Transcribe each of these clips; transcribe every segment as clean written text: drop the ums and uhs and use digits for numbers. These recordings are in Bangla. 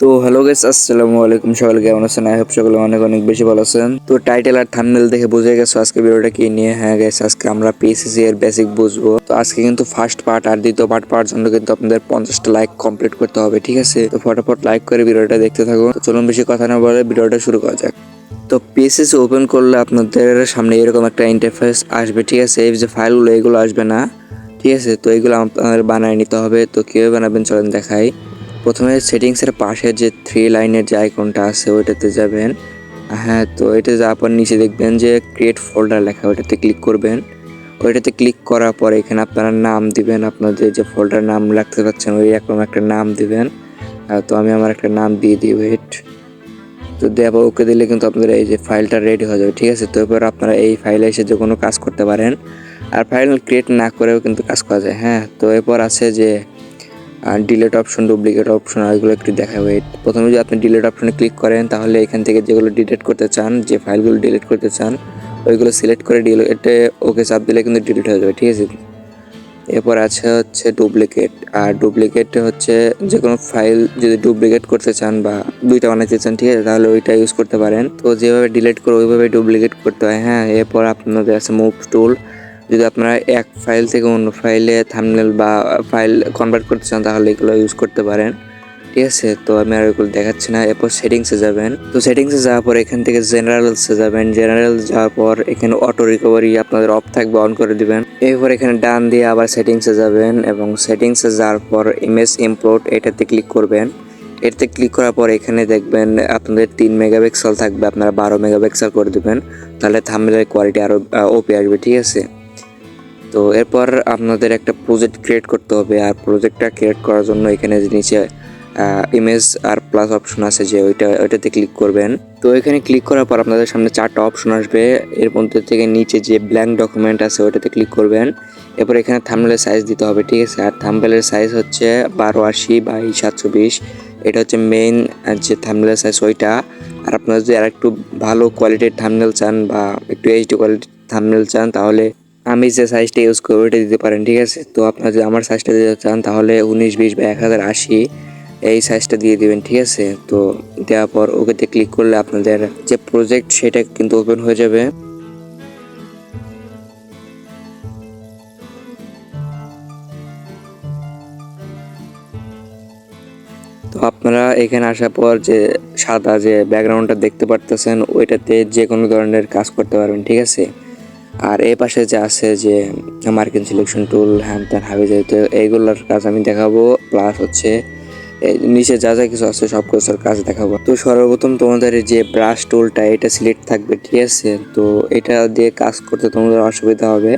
তো হ্যালো গাইস, আসসালামু আলাইকুম। সকলে কেমন আছেন? আই হোপ সকলে অনেক অনেক বেশি ভালো আছেন। তো টাইটেল আর থাম্বনেল দেখে বুঝে গেছো আজকে ভিডিওটা কি নিয়ে। হ্যাঁ গাইস, আজকে আমরা পিএসসি এর বেসিক বুঝবো। তো আজকে কিন্তু ফার্স্ট পার্ট আর দ্বিতীয় পার্ট পাওয়ার জন্য কিন্তু আপনাদের 50টা লাইক কমপ্লিট করতে হবে, ঠিক আছে? তো ফটাফট লাইক করে ভিডিওটা দেখতে থাকুন। তো চলুন বেশি কথা না বলে ভিডিওটা শুরু করা যাক। তো পিএসসি ওপেন করলে আপনাদের সামনে এরকম একটা ইন্টারফেস আসবে, ঠিক আছে? এই যে ফাইলগুলো এগুলো আসবে না, ঠিক আছে? তো এগুলো আপনাদের বানায় নিতে হবে। তো কীভাবে বানাবেন চলেন দেখাই। প্রথমে সেটিংসের পাশে যে থ্রি লাইনের যে আইকনটা আছে ওইটাতে যাবেন। হ্যাঁ, তো এটা যাওয়ার পর নিচে দেখবেন যে ক্রিয়েট ফোল্ডার লেখা, ওইটাতে ক্লিক করবেন। ওইটাতে ক্লিক করার পর এখানে আপনারা নাম দিবেন, আপনাদের যে ফোল্ডার নাম রাখতে পারছেন ওই রকম একটা নাম দিবেন। তো আমি আমার একটা নাম দিয়ে দিই, ওয়েট। তো দেওয়ার পর ওকে দিলে কিন্তু আপনাদের এই যে ফাইলটা রেডি হয়ে যাবে, ঠিক আছে? তো এরপর আপনারা এই ফাইলে এসে যে কোনো কাজ করতে পারেন, আর ফাইল ক্রিয়েট না করেও কিন্তু কাজ করা যায়। হ্যাঁ, তো এরপর আছে যে ডিলেট অপশন, ডুপ্লিকেট অপশন, এগুলো একটু দেখা। ওয়েট, প্রথমে যদি আপনি ডিলেট অপশনে ক্লিক করেন তাহলে এখান থেকে যেগুলো ডিলিট করতে চান, যে ফাইলগুলো ডিলিট করতে চান ওইগুলো সিলেক্ট করে ডিলেটে ওকে চাপ দিলে কিন্তু ডিলিট হয়ে যাবে, ঠিক আছে? এরপর আছে হচ্ছে ডুপ্লিকেট। আর ডুপ্লিকেট হচ্ছে যে কোনো ফাইল যদি ডুপ্লিকেট করতে চান বা দুইটা বানাতে চান, ঠিক আছে, তাহলে ওইটা ইউজ করতে পারেন। তো যেভাবে ডিলিট করে ওইভাবে ডুপ্লিকেট করতে হয়। হ্যাঁ, এরপর আপনাদের আছে মুভ টুল। যদি আপনারা এক ফাইল থেকে অন্য ফাইলে থাম্বনেল বা ফাইল কনভার্ট করতে চান তাহলে এগুলো ইউজ করতে পারেন, ঠিক আছে? তো আমি আর ওইগুলো দেখাচ্ছি না। এরপর সেটিংসে যাবেন। তো সেটিংসে যাওয়ার পর এখান থেকে জেনারেলসে যাবেন। জেনারেল যাওয়ার পর এখানে অটো রিকভারি আপনাদের অফ থাকবে, অন করে দিবেন। এরপর এখানে ডান দিয়ে আবার সেটিংসে যাবেন এবং সেটিংসে যাওয়ার পর ইমেজ ইম্পোর্ট এটাতে ক্লিক করবেন। এটাতে ক্লিক করার পর এখানে দেখবেন আপনাদের 3 মেগাপিক্সেল থাকবে, আপনারা 12 মেগাপিক্সেল করে দিবেন, তাহলে থাম্বনেলের কোয়ালিটি আরও ওপি আসবে, ঠিক আছে? তো এরপর আপনাদের একটা প্রজেক্ট ক্রিয়েট করতে হবে, আর প্রজেক্টটা ক্রিয়েট করার জন্য এখানে নিচে ইমেজ আর প্লাস অপশন আছে যে ওইটাতে ক্লিক করবেন। তো এখানে ক্লিক করার পর আপনাদের সামনে 4টা অপশন আসবে, এর মধ্যে থেকে নিচে যে ব্ল্যাঙ্ক ডকুমেন্ট আছে ওইটাতে ক্লিক করবেন। এরপর এখানে থাম্বনেলের সাইজ দিতে হবে, ঠিক আছে? আর থাম্বনেলের সাইজ হচ্ছে 1280 বাই 720। এটা হচ্ছে মেইন যে থাম্বনেলের সাইজ ওইটা। আর আপনারা যদি আর একটু ভালো কোয়ালিটির থাম্বনেল চান বা একটু এইচডি কোয়ালিটির থাম্বনেল চান তাহলে আমি যে সাইজটা ইউজ করি ওইটা দিতে পারেন, ঠিক আছে? তো আপনারা যদি আমার সাইজটা দিতে চান তাহলে 1920 বাই 1080 এই সাইজটা দিয়ে দিবেন, ঠিক আছে? তো দেওয়ার পর ওকেতে ক্লিক করলে আপনাদের যে প্রজেক্ট সেটা কিন্তু ওপেন হয়ে যাবে। তো আপনারা এখানে আসার পর যে সাদা যে ব্যাকগ্রাউন্ডটা দেখতে পারতেছেন ওইটাতে যে কোনো ধরনের কাজ করতে পারবেন, ঠিক আছে? আর এই পাশে যে আছে যে মার্কিন সিলেকশন টুল, হ্যান ত্যান হাবি যেহেতু এইগুলোর কাজ আমি দেখাবো, প্লাস হচ্ছে নিচে যা যা কিছু আছে সব কিছুর কাজ দেখাবো। তো সর্বপ্রথম তোমাদের যে ব্রাশ টুলটা এটা সিলেক্ট থাকবে, ঠিক আছে? তো এটা দিয়ে কাজ করতে তোমাদের অসুবিধা হবে,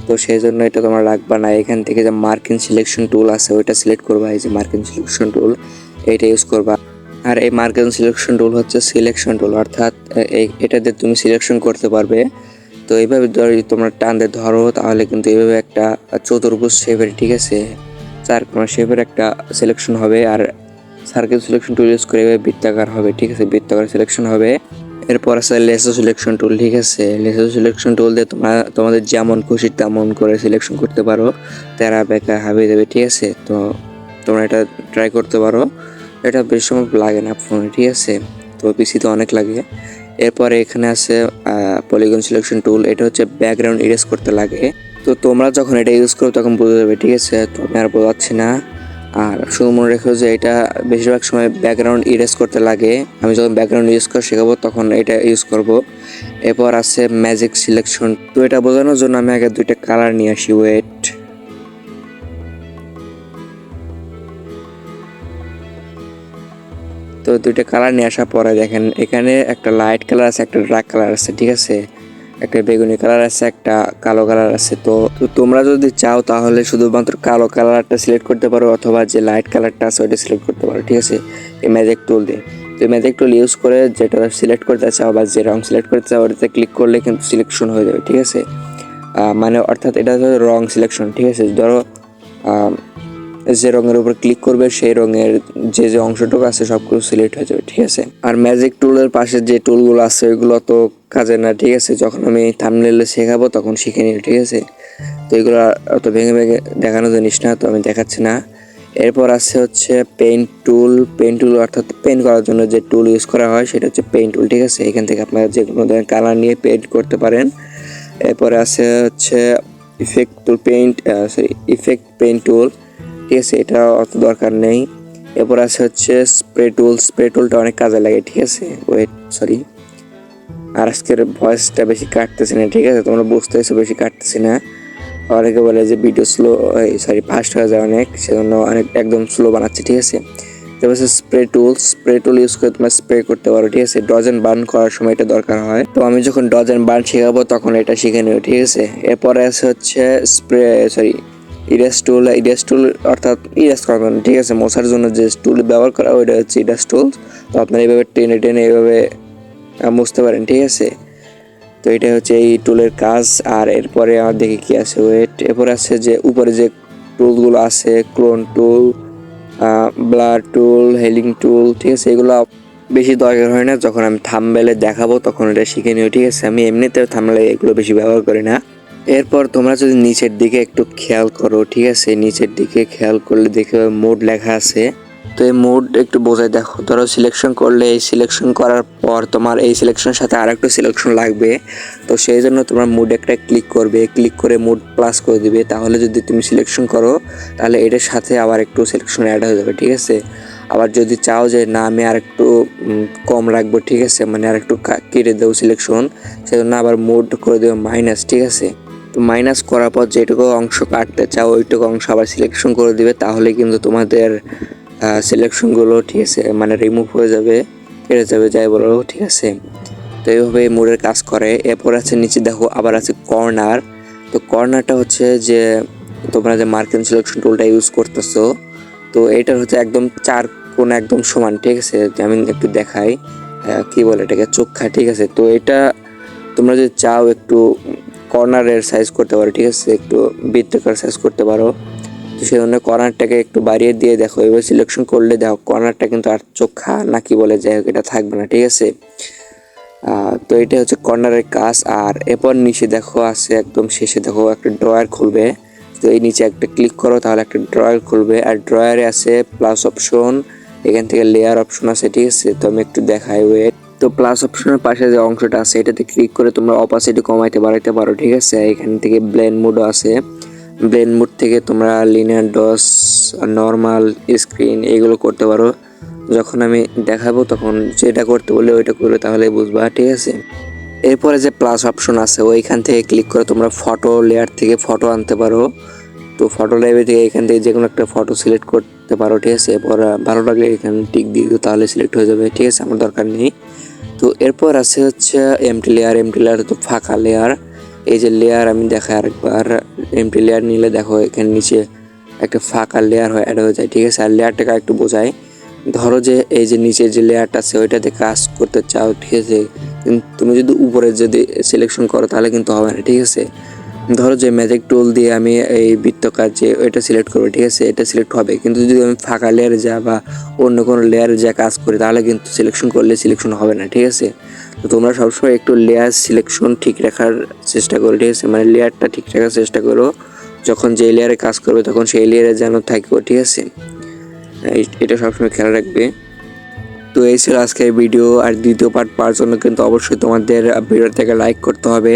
তো সেই জন্য এটা তোমরা রাখবা না। এখান থেকে যে মার্কিন সিলেকশন টুল আছে ওইটা সিলেক্ট করবা, এই যে মার্কিন সিলেকশন টুল এইটা ইউজ করবা। আর এই মার্কিন সিলেকশন টুল হচ্ছে সিলেকশন টুল, অর্থাৎ এটা দিয়ে তুমি সিলেকশন করতে পারবে। তো এইভাবে যদি তোমরা টান দিয়ে ধরো তাহলে কিন্তু এইভাবে একটা চতুর্ভুজ শেপের, ঠিক আছে, 4 কোণা শেপের একটা সিলেকশন হবে। আর সার্কেল সিলেকশন টুল ইউজ করে এভাবে বৃত্তাকার হবে, ঠিক আছে, বৃত্তাকার সিলেকশন হবে। এরপর আছে লেসো সিলেকশন টুল, ঠিক আছে? লেসো সিলেকশন টুল দিয়ে তোমরা তোমাদের যেমন খুশি তেমন করে সিলেকশন করতে পারো, তেরা বেঁকা হাবি দেবে, ঠিক আছে? তো তোমরা এটা ট্রাই করতে পারো। এটা বেশি সময় লাগে না ফোনে, ঠিক আছে? তো পিসিতে অনেক লাগে। এরপরে এখানে আছে পলিগন সিলেকশন টুল, এটা হচ্ছে ব্যাকগ্রাউন্ড ইরেজ করতে লাগে। তো তোমরা যখন এটা ইউজ করো তখন বুঝে যাবে, ঠিক আছে? তো আমি আর বোঝাচ্ছি না। আর শুধু মনে রেখো যে এটা বেশিরভাগ সময় ব্যাকগ্রাউন্ড ইরেজ করতে লাগে। আমি যখন ব্যাকগ্রাউন্ড ইউজ করে শেখাবো তখন এটা ইউজ করব। এরপর আছে ম্যাজিক সিলেকশন। তো এটা বোঝানোর জন্য আমি আগে 2টা কালার নিয়ে আসি, ওয়েট। তো 2টা কালার নিয়ে আসার পরে দেখেন এখানে একটা লাইট কালার আছে, একটা ডার্ক কালার আছে, ঠিক আছে? একটা বেগুনি কালার আছে, একটা কালো কালার আছে। তো তোমরা যদি চাও তাহলে শুধুমাত্র কালো কালারটা সিলেক্ট করতে পারো অথবা যে লাইট কালারটা আছে ওইটা সিলেক্ট করতে পারো, ঠিক আছে, এই ম্যাজিক টুল দিয়ে। তো এই ম্যাজিক টুল ইউজ করে যেটা সিলেক্ট করতে চাও বা যে রং সিলেক্ট করতে চাও ওটাতে ক্লিক করলে কিন্তু সিলেকশন হয়ে যাবে, ঠিক আছে? মানে অর্থাৎ এটা হলো রং সিলেকশন, ঠিক আছে? ধরো যে রঙের উপর ক্লিক করবে সেই রঙের যে যে অংশটুকু আছে সবগুলো সিলেক্ট হয়ে যাবে, ঠিক আছে? আর ম্যাজিক টুলের পাশে যে টুলগুলো আছে ওইগুলো তো কাজে না, ঠিক আছে? যখন আমি থাম্বনেলে শেখাবো তখন শিখে নিও, ঠিক আছে? তো এগুলো অত ভেঙে ভেঙে দেখানো জিনিস না, তো আমি দেখাচ্ছি না। এরপর আছে হচ্ছে পেইন্ট টুল অর্থাৎ পেইন্ট করার জন্য যে টুল ইউজ করা হয় সেটা হচ্ছে পেইন্ট টুল, ঠিক আছে। এখান থেকে আপনারা যে কোনো ধরনের কালার নিয়ে পেইন্ট করতে পারেন। এরপরে আছে হচ্ছে ইফেক্ট পেইন্ট টুল, ঠিক আছে, এটা অত দরকার নেই। এরপর আছে হচ্ছে স্প্রে টুলটা অনেক কাজে লাগে, ঠিক আছে। আর আজকের ভয়েসটা বেশি কাটতেছি না, ঠিক আছে, তোমরা বুঝতেছো বেশি কাটতেছি না। অনেকে বলে যে ভিডিও ফাস্ট হয়ে যায় অনেক, সেজন্য অনেক একদম স্লো বানাচ্ছি, ঠিক আছে। তারপর স্প্রে টুল ইউজ করে তোমরা স্প্রে করতে পারো, ঠিক আছে। ডজ এন্ড বার্ন করার সময় এটা দরকার হয়, তো আমি যখন ডজ এন্ড বার্ন শেখাবো তখন এটা শিখে নিও, ঠিক আছে। এরপরে আছে হচ্ছে ইরেজ টুল অর্থাৎ ইরেজ করার জন্য, ঠিক আছে, মশার জন্য যে টুল ব্যবহার করা ওইটা হচ্ছে ইরেজ টুল। তো আপনারা এইভাবে টেনে টেনে এইভাবে মুছতে পারেন, ঠিক আছে। তো এটা হচ্ছে এই টুলের কাজ। আর এরপরে আমার দেখি কি আছে, এরপরে আছে যে উপরে যে টুলগুলো আছে, ক্লোন টুল, ব্লার টুল, হেলিং টুল, ঠিক আছে, এগুলো বেশি দরকার হয় না। যখন আমি থাম্বনেলে দেখাবো তখন এটা শিখে নিও, ঠিক আছে। আমি এমনিতে থাম্বনেলে এগুলো বেশি ব্যবহার করি না। এরপর তোমরা যদি নিচের দিকে একটু খেয়াল করো, ঠিক আছে, নিচের দিকে খেয়াল করলে দেখে মোড লেখা আছে। তো এই মোড একটু বোঝাই দেখো, ধরো সিলেকশন করলে এই সিলেকশন করার পর তোমার এই সিলেকশনের সাথে আর একটা সিলেকশন লাগবে, তো সেই জন্য তোমার মোড একটা ক্লিক করবে, ক্লিক করে মোড প্লাস করে দিবে। তাহলে যদি তুমি সিলেকশন করো তাহলে এটার সাথে আবার একটু সিলেকশন অ্যাড হয়ে যাবে, ঠিক আছে। আবার যদি চাও যে না আমি আর একটু কম রাখবো, ঠিক আছে, মানে আর একটু কেটে দেবো সিলেকশন, সেজন্য আবার মোড করে দেবো মাইনাস, ঠিক আছে। তো মাইনাস করার পর যেটুকু অংশ কাটতে চাও ওইটুকু অংশ আবার সিলেকশন করে দিবে, তাহলে কিন্তু তোমাদের সিলেকশনগুলো, ঠিক আছে, মানে রিমুভ হয়ে যাবে, কেটে যাবে, যাই বলো, ঠিক আছে। তো এইভাবে মোডের কাজ করে। এরপর আছে নিচে দেখো আবার আছে কর্নার। তো কর্নারটা হচ্ছে যে তোমরা যে মার্কিং সিলেকশন টুলটা ইউজ করতেছো, তো এইটার হচ্ছে একদম চার কোণ একদম সমান, ঠিক আছে। আমি একটু দেখাই, কি বলে এটাকে, চোখা, ঠিক আছে। তো এটা তোমরা যদি চাও একটু কর্নারের সাইজ করতে পারো, ঠিক আছে, একটু বৃত্তাকার সাইজ করতে পারো। তো সেই জন্য কর্নারটাকে একটু বাড়িয়ে দিয়ে দেখো, এবার সিলেকশন করলে দেখো কর্নারটা কিন্তু আর চোখা না কি বলে, যাই হোক, এটা থাকবে না, ঠিক আছে। তো এটা হচ্ছে কর্নারের কাজ। আর এরপর নিচে দেখো আছে একদম শেষে দেখো একটা ড্রয়ার খুলবে। তো এই নিচে একটা ক্লিক করো তাহলে একটা ড্রয়ার খুলবে, আর ড্রয়ারে আছে প্লাস অপশন, এখান থেকে লেয়ার অপশন আছে, ঠিক আছে। তো আমি একটু দেখাই, তো প্লাস অপশনের পাশে যে অংশটা আছে এটাতে ক্লিক করে তোমরা অপাসিটি কমাইতে বাড়াইতে পারো, ঠিক আছে। এখান থেকে ব্লেন্ড মোডও আছে, ব্লেন্ড মোড থেকে তোমরা লিনিয়ার, ডস, নর্মাল, স্ক্রিন এগুলো করতে পারো। যখন আমি দেখাবো তখন যেটা করতে বলে ওইটা করলে তাহলে বুঝবা, ঠিক আছে। এরপরে যে প্লাস অপশন আছে ওইখান থেকে ক্লিক করে তোমরা ফটো লেয়ার থেকে ফটো আনতে পারো। তো ফটো লেয়ার থেকে এখান থেকে যে কোনো একটা ফটো সিলেক্ট করতে পারো, ঠিক আছে। এরপর ভালো লাগলে এখানে টিক দিয়ে দিও, তাহলে সিলেক্ট হয়ে যাবে, ঠিক আছে, আমার দরকার নেই। তো এরপর আছে হচ্ছে এমটি লেয়ার তো ফাঁকা লেয়ার। এই যে লেয়ার আমি দেখাই আরেকবার, এমটি লেয়ার নিলে দেখো এখানে নিচে একটা ফাঁকা লেয়ার অ্যাড হয়ে যায়, ঠিক আছে। আর লেয়ারটাকে একটু বোঝাই, ধরো যে এই যে নিচের যে লেয়ারটা আছে ওইটাতে কাজ করতে চাও, ঠিক আছে, তুমি যদি উপরে যদি সিলেকশন করো তাহলে কিন্তু হবে না, ঠিক আছে। ধরো যে ম্যাজিক টুল দিয়ে আমি এই বৃত্তাকার যে ওইটা সিলেক্ট করবো, ঠিক আছে, এটা সিলেক্ট হবে। কিন্তু যদি আমি ফাঁকা লেয়ারে যা বা অন্য কোনো লেয়ারে যা কাজ করি তাহলে কিন্তু সিলেকশন করলে সিলেকশন হবে না, ঠিক আছে। তো তোমরা সবসময় একটু লেয়ার সিলেকশন ঠিক রাখার চেষ্টা করো, ঠিক আছে, মানে লেয়ারটা ঠিক রাখার চেষ্টা করো। যখন যে লেয়ারে কাজ করবে তখন সেই লেয়ারে যেন থাকবে, ঠিক আছে, এটা সবসময় খেয়াল রাখবে। তো এই ছিল আজকের ভিডিও। আর দ্বিতীয় পার্ট পাওয়ার জন্য কিন্তু অবশ্যই তোমাদের ভিডিওটাকে লাইক করতে হবে।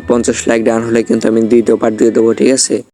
50 লাইক ডান হলে কিন্তু আমি দ্বিতীয় পার্ট দিয়ে দেবো, ঠিক আছে।